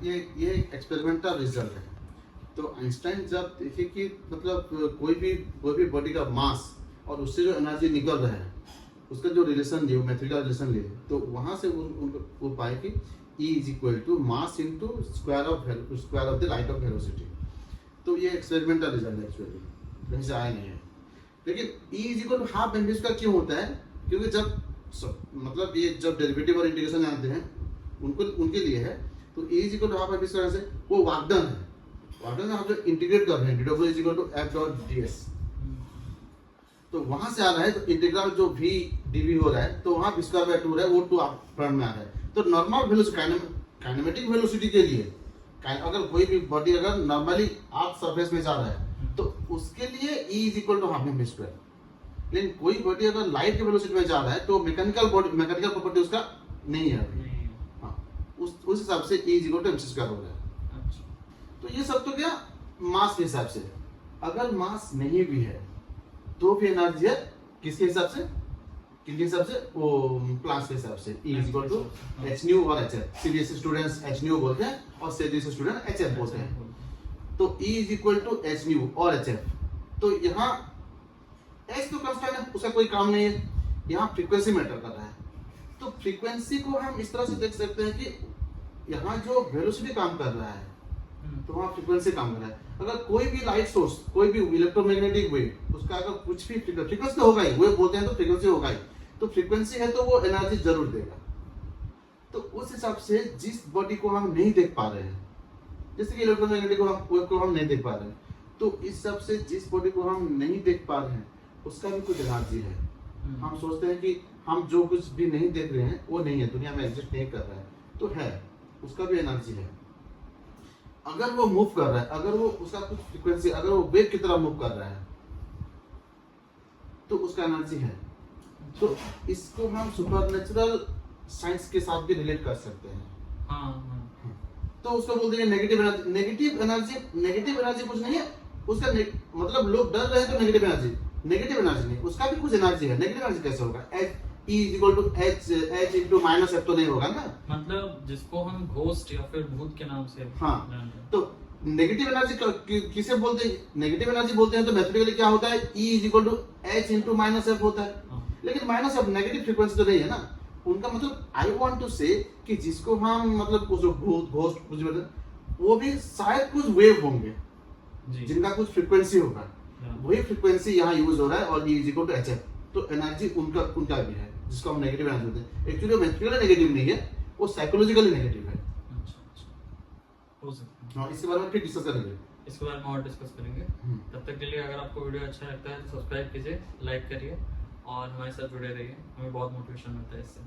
ये एक experimental result है। तो आइंस्टाइन जब देखे कि मतलब कोई भी बॉडी का मास और उससे जो एनर्जी निकल रहा है उसका जो रिलेशन लिए, मैथमेटिकल रिलेशन लिए, तो वहाँ से वो पाए कि E is equal to mass into square of the light of velocity. तो ये एक्सपेरिमेंटल रिजल्ट है, एक्चुअली कहीं से आया नहीं है। लेकिन E is equal to half m का क्यों होता है? क्योंकि जब मतलब ये जब डेरिवेटिव और इंटीग्रेशन जानते हैं उनके लिए है। तो E is equal to half m से वो वागडन है। वागडन हम जो इंटीग्रेट कर रहे हैं dw is equal to f dot ds, तो वहां से आ रहा है। तो इंटीग्रल जो v dv हो रहा है तो वहां स्क्वायर बाय 2 है, वो 2 फ्रंट में आ रहा है। तो नॉर्मल वेलोसिटी, काइनेमेटिक वेलोसिटी के लिए अगर कोई भी बॉडी अगर नॉर्मली आप सरफेस में जा रहा है तो उसके लिए E is equal to half m square. लेकिन कोई बॉडी अगर लाइट के वेलोसिटी में जा रहा है तो मैकेनिकल प्रॉपर्टी उसका नहीं है अभी। हाँ, उस हिसाब से E is equal to mc square हो रहा है। तो ये सब तो क्या मास के हिसाब से। अगर मास नहीं भी है तो भी एनर्जी है किसके हिसाब से? वो प्लास के हिसाब से। E is equal to h nu और hf। CBSE students h nu बोलते हैं और सीबीएसई स्टूडेंट hf बोलते हैं। तो E is equal to h nu और hf। तो यहाँ h तो कांस्टेंट है, उसका कोई काम नहीं है। यहाँ फ्रीक्वेंसी मैटर कर रहा है। तो फ्रीक्वेंसी को हम इस तरह से देख सकते हैं कि यहाँ जो वेलोसिटी काम कर रहा है तो वहाँ फ्रीक्वेंसी काम कर रहा है। अगर कोई भी लाइट सोर्स, कोई भी इलेक्ट्रोमैग्नेटिक वेव, उसका अगर कुछ भी फ्रीक्वेंसी तो होगा ही, वेव बोलते हैं तो फ्रीक्वेंसी होगा ही। तो फ्रीक्वेंसी है तो वो एनर्जी जरूर देगा। तो उस हिसाब से जिस बॉडी को हम नहीं देख पा रहे हैं, जैसे कि इलेक्ट्रोमैग्नेटिक को हम नहीं देख पा रहे हैं, तो इस हिसाब से जिस बॉडी को हम नहीं देख पा रहे हैं उसका भी कुछ एनर्जी है। हम सोचते हैं कि हम जो कुछ भी नहीं देख रहे हैं वो नहीं है, दुनिया में एग्जिस्ट नहीं कर रहा है, तो है, उसका भी एनर्जी है। अगर वो मूव कर रहा है, अगर वो उसका कुछ फ्रीक्वेंसी, अगर वो वेव की तरह मूव कर रहा है तो उसका एनर्जी है। तो इसको हम सुपरनेचुरल साइंस के साथ भी रिलेट कर सकते हैं। तो उसको बोल देंगे नेगेटिव एनर्जी। नेगेटिव एनर्जी कुछ नहीं है उसका, मतलब लोग डर रहे हैं तो नेगेटिव एनर्जी नहीं, उसका भी कुछ एनर्जी है। नेगेटिव एनर्जी कैसे होगा? E is equal to h into minus f तो नहीं होगा ना, मतलब जिसको हम घोस्ट या फिर भूत के नाम से तो नेगेटिव एनर्जी किसे बोलते हैं? नेगेटिव एनर्जी बोलते हैं तो मैथमेटिकली क्या होता है? E is equal to h into minus f होता है। लेकिन माइनस f नेगेटिव फ्रीक्वेंसी तो नहीं है ना। उनका मतलब आई वांट टू से कि जिसको हम मतलब कुछ भूत घोस्ट कुछ वो भी शायद कुछ वेव होंगे जिनका कुछ फ्रीक्वेंसी होगा, वही फ्रीक्वेंसी यहाँ यूज हो रहा है। और E is equal to hf, तो एनर्जी उनका भी है जिसको हम नेगेटिव एनर्जी बोलते हैं। एक्चुअली मैथमेटिकली नेगेटिव नहीं है, वो साइकोलॉजिकली नेगेटिव है। हो सकता है। हाँ, इसके बारे में फिर डिस्कस करेंगे। इसके बारे में और डिस्कस करेंगे। तब तक के लिए अगर आपको वीडियो अच्छा लगता है तो सब्सक्राइब कीजिए, लाइक करिए और हमारे साथ जुड़े रहिए। हमें बहुत मोटिवेशन मिलता है इससे।